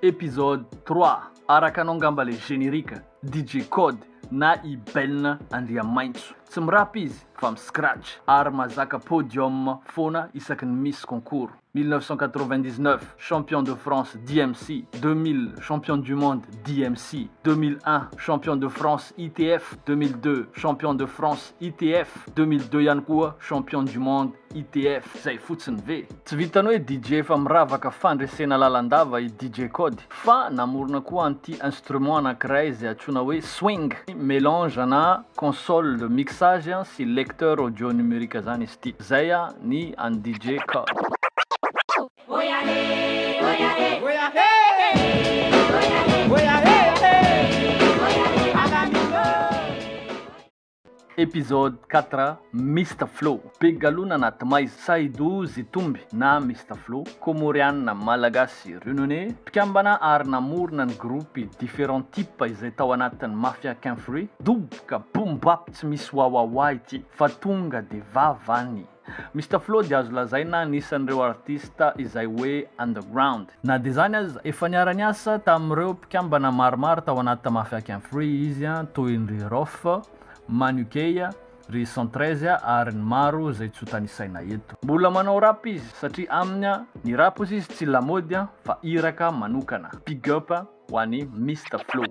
Épisode 3 araka anao ngamba le générique DJ Code na i Belna Andriamaintso. Tsy mirapy izy fa mi scratch ary mazaka podium foana isaky ny miss concours. 1999 champion de France DMC, 2000 champion du monde DMC, 2001 champion de France ITF, 2002 champion de France ITF, 2002 ihany koa champion du monde ITF. Zay fotsiny ve. Tsy vitany hoe DJ fa miravaka fandresena lalandava i DJ Code, fa namorona koa anti instrument anankiray izay antsoina hoe swing, mélange na console de mixage sy lecteur audio numérique zany izy ity. Zay ni an DJ Code. Épisode 4 Mr Flow. Pegaluna anaty maizy Saïdou Zitumbi na Mr Flow, Comoriana malagasy renommé, mpikambana ary namorona ny groupe différents types izay tao anatin'ny Mafia Kinfree, doboka boom bap tsy misy wawawa ity fa tonga de vavany. Mr Flow dia azo lazaina anisan'ireo artista izay hoe underground. Na de zany azy efa niara niasa tamin'ireo mpikambana maromaro tao anaty Mafia Kinfree izy toy ny Rof, Manukeya, ry 113 ary ny maro zay tsy tanisaina eto. Mbola manao rap izy satria aminy ny rap izy tsy lamody fa iraka manokana. Big up ho an'i Mr Flow.